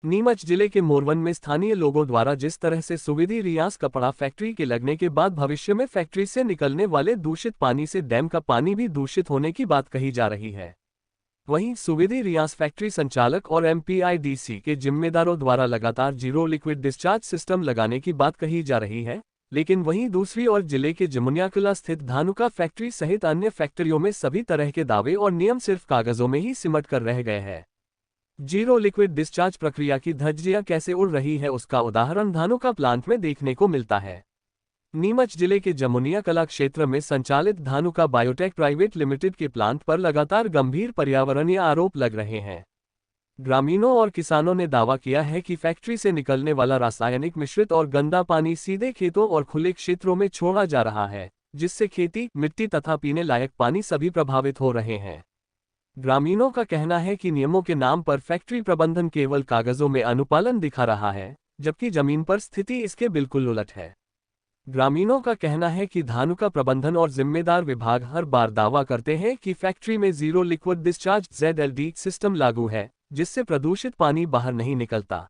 नीमच जिले के मोरवन में स्थानीय लोगों द्वारा जिस तरह से सुवेदी रियास कपड़ा फैक्ट्री के लगने के बाद भविष्य में फैक्ट्री से निकलने वाले दूषित पानी से डैम का पानी भी दूषित होने की बात कही जा रही है। वहीं सुवेदी रियास फैक्ट्री संचालक और एमपीआईडीसी के जिम्मेदारों द्वारा लगातार जीरो लिक्विड डिस्चार्ज सिस्टम लगाने की बात कही जा रही है, लेकिन वहीं दूसरी ओर जिले के जमुनियाकला स्थित धानुका फैक्ट्री सहित अन्य फैक्ट्रियों में सभी तरह के दावे और नियम सिर्फ कागजों में ही सिमट कर रह गए हैं। जीरो लिक्विड डिस्चार्ज प्रक्रिया की धज्जियां कैसे उड़ रही है, उसका उदाहरण धानुका प्लांट में देखने को मिलता है। नीमच जिले के जमुनिया कला क्षेत्र में संचालित धानुका बायोटेक प्राइवेट लिमिटेड के प्लांट पर लगातार गंभीर पर्यावरणीय आरोप लग रहे हैं। ग्रामीणों और किसानों ने दावा किया है कि फैक्ट्री से निकलने वाला रासायनिक मिश्रित और गंदा पानी सीधे खेतों और खुले क्षेत्रों में छोड़ा जा रहा है, जिससे खेती, मिट्टी तथा पीने लायक पानी सभी प्रभावित हो रहे हैं। ग्रामीणों का कहना है कि नियमों के नाम पर फैक्ट्री प्रबंधन केवल कागजों में अनुपालन दिखा रहा है, जबकि जमीन पर स्थिति इसके बिल्कुल उलट है। ग्रामीणों का कहना है कि धानुका प्रबंधन और जिम्मेदार विभाग हर बार दावा करते हैं कि फैक्ट्री में zero liquid discharge ZLD system लागू है, जिससे प्रदूषित पानी बाहर नहीं निकलता।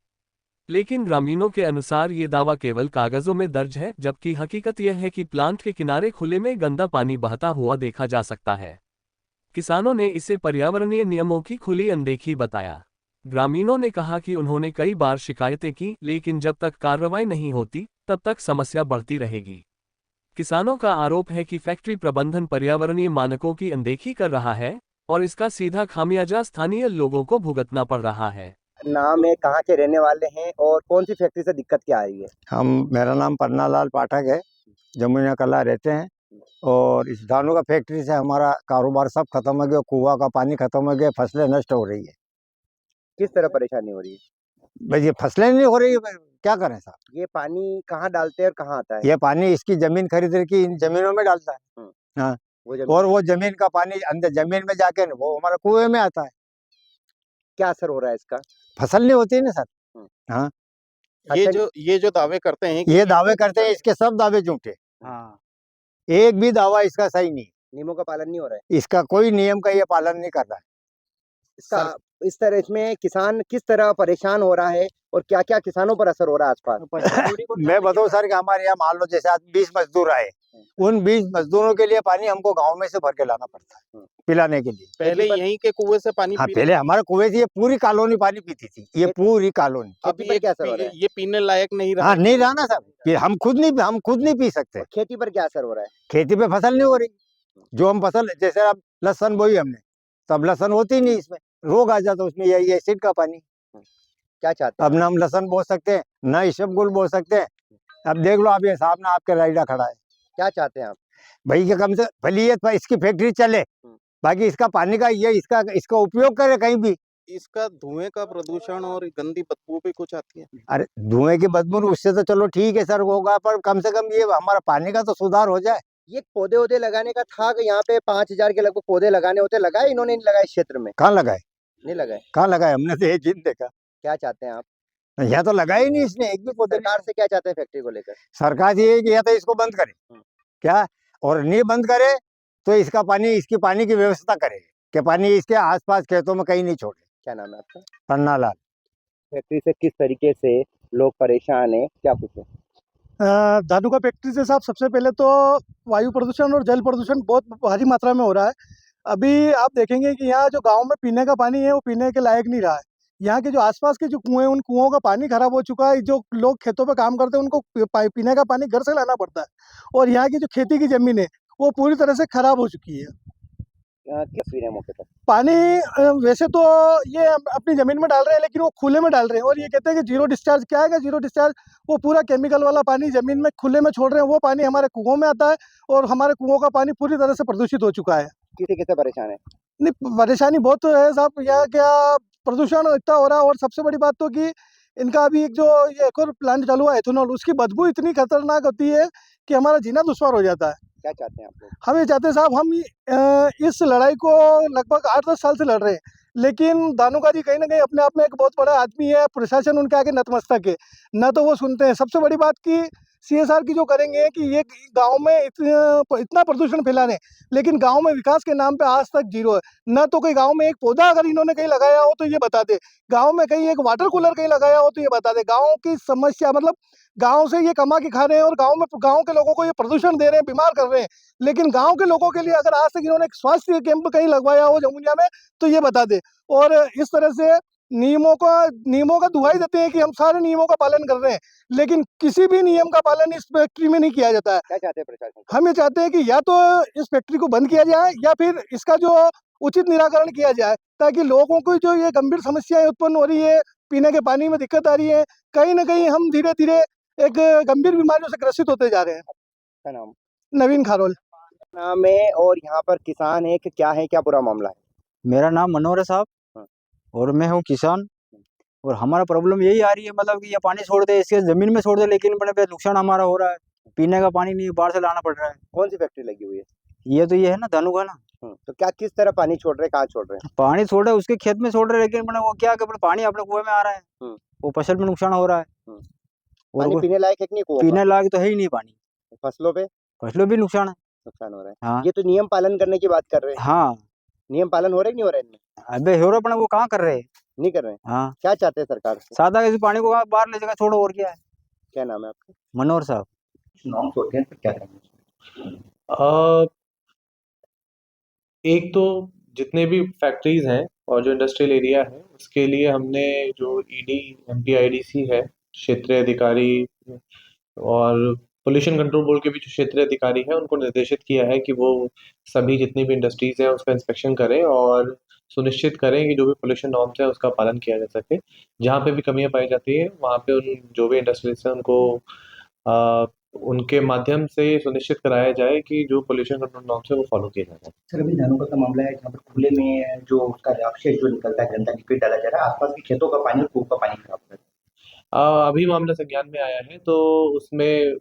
लेकिन ग्रामीणों के अनुसार ये दावा केवल कागजों में दर्ज है, जबकि हकीकत यह है कि प्लांट के किनारे खुले में गंदा पानी बहता हुआ देखा जा सकता है। किसानों ने इसे पर्यावरणीय नियमों की खुली अनदेखी बताया। ग्रामीणों ने कहा कि उन्होंने कई बार शिकायतें की, लेकिन जब तक कार्रवाई नहीं होती तब तक समस्या बढ़ती रहेगी। किसानों का आरोप है कि फैक्ट्री प्रबंधन पर्यावरणीय मानकों की अनदेखी कर रहा है और इसका सीधा खामियाजा स्थानीय लोगों को भुगतना पड़ रहा है। नाम है, कहाँ के रहने वाले हैं और कौन सी फैक्ट्री से दिक्कत क्या आ रही है? मेरा नाम पन्नालाल पाठक है, जमुनिया कला रहते हैं और इस धानुका फैक्ट्री से हमारा कारोबार सब खत्म हो गया, कुआं का पानी खत्म हो गया, फसलें नष्ट हो रही है। किस तरह परेशानी हो रही है? भाई ये फसलें नहीं हो रही है, क्या करें साहब? ये पानी कहाँ डालते हैं और कहाँ आता है? ये पानी इसकी जमीन खरीद की इन जमीनों में डालता है। हाँ, और वो जमीन का पानी अंदर जमीन में जाके वो हमारा कुएं में आता है। क्या असर हो रहा है इसका? फसल नहीं होती है ना सर। हाँ, ये जो दावे करते हैं, ये दावे करते हैं, इसके सब दावे झूठे। हाँ, एक भी दावा इसका सही नहीं। नियमों का पालन नहीं हो रहा है। इसका कोई नियम का ये पालन नहीं कर रहा है। इसका इस तरह इसमें किसान किस तरह परेशान हो रहा है और क्या क्या किसानों पर असर हो रहा है आसपास? मैं बताऊं सर कि हमारे यहाँ मान लो जैसे आज 20 मजदूर आए, उन 20 मजदूरों के लिए पानी हमको गांव में से भर के लाना पड़ता है पिलाने के लिए। पहले यहीं के कुएं से पानी हाँ, पहले हमारे कुएं से ये पूरी कॉलोनी पानी पीती थी, ये पूरी कॉलोनी। अब ये क्या असर हो रहा है? ये पीने लायक नहीं रहा। हाँ, नहीं रहा ना सर, ये हम खुद नहीं पी सकते। खेती पर क्या असर हो रहा है? खेती पे फसल नहीं हो रही। जो हम फसल जैसे अब लहसन बोई हमने, तब लहसन होती नहीं, इसमें रोग आ जाता उसमें, यही एसिड का पानी। क्या चाहते हैं? अब ना हम लहसन बो सकते हैं, ना इसबगुल बो सकते हैं। अब देख लो, अब ये सामने आपके राइडा खड़ा है। क्या चाहते हैं आप? भाई के कम से भले ये इसकी फैक्ट्री चले, बाकी इसका पानी का ये इसका उपयोग करे कहीं भी। इसका धुएं का प्रदूषण और गंदी बदबू भी कुछ आती है। अरे धुएं की बदबू उससे तो चलो ठीक है सर होगा, पर कम से कम ये हमारा पानी का तो सुधार हो जाए। ये पौधे वोधे लगाने का था कि यहाँ पे 5000 के लगभग पौधे लगाने होते, लगाए इन्होंने? नहीं लगाए इस क्षेत्र में? कहाँ लगाए? नहीं लगाए। कहाँ लगाए? हमने तो एक दिन देखा। क्या चाहते हैं आप? यहाँ तो लगाया ही नहीं इसने एक भी पौधे। सरकार से क्या चाहते हैं फैक्ट्री को लेकर? सरकार ये है कि या तो इसको बंद करे, क्या, और नहीं बंद करे तो इसकी पानी की व्यवस्था करे कि पानी इसके आसपास खेतों में कहीं नहीं छोड़े। क्या नाम है आपका? पन्नालाल। फैक्ट्री से किस तरीके से लोग परेशान है, क्या कुछ है? धानुका फैक्ट्री से साहब सबसे पहले तो वायु प्रदूषण और जल प्रदूषण बहुत भारी मात्रा में हो रहा है। अभी आप देखेंगे कि यहाँ जो गांव में पीने का पानी है वो पीने के लायक नहीं रहा है। यहाँ के जो आसपास के जो कुएं, उन कुओं का पानी खराब हो चुका है। जो लोग खेतों पे काम करते हैं उनको पीने का पानी घर से लाना पड़ता है, और यहाँ की जो खेती की जमीन है वो पूरी तरह से खराब हो चुकी है। क्या पी रहे हैं मौके पर? पानी वैसे तो ये अपनी जमीन में डाल रहे हैं, लेकिन वो खुले में डाल रहे हैं और ये कहते हैं कि जीरो डिस्चार्ज। क्या है जीरो डिस्चार्ज? वो पूरा केमिकल वाला पानी जमीन में खुले में छोड़ रहे हैं, वो पानी हमारे कुओं में आता है और हमारे कुओं का पानी पूरी तरह से प्रदूषित हो चुका है। किसे परेशान है? नहीं, परेशानी बहुत है साहब। यहाँ क्या प्रदूषण इतना हो रहा है, और सबसे बड़ी बात तो कि इनका अभी एक जो ये एक और प्लांट चालू हुआ एथेनॉल, उसकी बदबू इतनी खतरनाक होती है कि हमारा जीना दुश्वार हो जाता है। क्या चाहते हैं आप लोग? हम ये चाहते हैं साहब, हम इस लड़ाई को लगभग 8-10 साल से लड़ रहे हैं, लेकिन धानुका जी कहीं ना कहीं अपने आप में एक बहुत बड़ा आदमी है, प्रशासन उनके आगे नतमस्तक है, न तो वो सुनते हैं। सबसे बड़ी बात कि CSR की जो करेंगे कि ये गांव में इतना प्रदूषण फैला रहे हैं, लेकिन गांव में विकास के नाम पे आज तक जीरो है। न तो कोई गांव में एक पौधा अगर इन्होंने कहीं लगाया हो तो ये बता दे, गांव में कहीं एक वाटर कूलर कहीं लगाया हो तो ये बता दे। गांव की समस्या मतलब गांव से ये कमा के खा रहे हैं और गांव के लोगों को ये प्रदूषण दे रहे हैं, बीमार कर रहे हैं। लेकिन गांव के लोगों के लिए अगर आज तक इन्होंने एक स्वास्थ्य कैंप कहीं लगवाया हो जमुनिया में तो ये बता दे। और इस तरह से नियमों का दुहाई देते हैं कि हम सारे नियमों का पालन कर रहे हैं, लेकिन किसी भी नियम का पालन इस फैक्ट्री में नहीं किया जाता है। क्या चाहते हैं प्रशासन से? हम ये चाहते हैं कि या तो इस फैक्ट्री को बंद किया जाए या फिर इसका जो उचित निराकरण किया जाए, ताकि लोगों को जो ये गंभीर समस्याएं उत्पन्न हो रही है, पीने के पानी में दिक्कत आ रही है, कहीं ना कहीं हम धीरे धीरे एक गंभीर बीमारियों से ग्रसित होते जा रहे हैं। क्या नाम? नवीन खारोल। नाम है और यहाँ पर किसान है कि क्या है, क्या पूरा मामला है? मेरा नाम मनोहर है साहब, हाँ। और मैं हूँ किसान। और हमारा प्रॉब्लम यही आ रही है, मतलब कि ये पानी छोड़ दे, इसके ज़मीन में छोड़ दे, लेकिन बड़े नुकसान हमारा हो रहा है। पीने का पानी नहीं, बाहर से लाना पड़ रहा है। कौन सी फैक्ट्री लगी हुई है? ये है ना धनु का ना, तो क्या किस तरह पानी छोड़ रहे हैं, कहाँ छोड़ रहे हैं? पानी छोड़ रहे हैं उसके खेत में छोड़ रहे हैं, लेकिन मैंने वो क्या कि पानी अपने कुएं में आ रहा है, वो फसल में नुकसान हो रहा है। और पानी वो पीने लायक है कि नहीं कुआं का? पीने लायक तो है ही नहीं पानी, फसलों पे फसलों भी नुकसान है। नुकसान हो रहा है। हाँ ये तो नियम पालन करने की बात कर रहे हैं। हाँ, नियम पालन हो रहा है कि नहीं हो रहा है इनमें? अबे हो रहा अपना, वो कहाँ कर रहे हैं। नहीं कर रहे हैं। हाँ, क्या चाहते हैं सरकार से? सादा इस पानी को बाहर ले जाकर छोड़ो, और क्या है। क्या नाम है आपका? मनोहर साहब। नॉर्म्स होते हैं तो क्या करेंगे? एक तो जितने भी फैक्ट्रीज हैं और जो इंडस्ट्रियल एरिया है उसके लिए हमने जो ईडी MPIDC है, क्षेत्रीय अधिकारी, और पोल्यूशन कंट्रोल बोर्ड के भी जो क्षेत्रीय अधिकारी हैं उनको निर्देशित किया है कि वो सभी जितनी भी इंडस्ट्रीज हैं उसका इंस्पेक्शन करें और सुनिश्चित करें कि जो भी पोल्यूशन नॉर्म्स है उसका पालन किया जा सके। जहाँ पे भी कमियां पाई जाती है वहाँ पे उन जो भी इंडस्ट्रीज हैं उनको उनके माध्यम से सुनिश्चित कराया जाए कि जो पोल्यूशन कंट्रोल नॉर्म्स है वो फॉलो किया जाए। सर अभी धानुका का मामला है जहाँ पर खुले में जो उसका अपशिष्ट जो निकलता है, गंदा लिक्विड डाला जा रहा है, आसपास के खेतों का पानी और कूप का पानी खराब कर रहा है। अभी मामला संज्ञान में आया है तो उसमें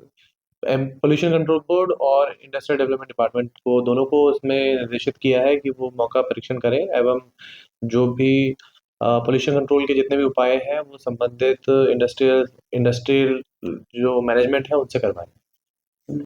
पोल्यूशन कंट्रोल बोर्ड और इंडस्ट्रियल डेवलपमेंट डिपार्टमेंट को दोनों को उसमें निर्देशित किया है कि वो मौका परीक्षण करें एवं जो भी पोल्यूशन कंट्रोल के जितने भी उपाय हैं वो संबंधित इंडस्ट्रियल जो मैनेजमेंट है उनसे करवाएं।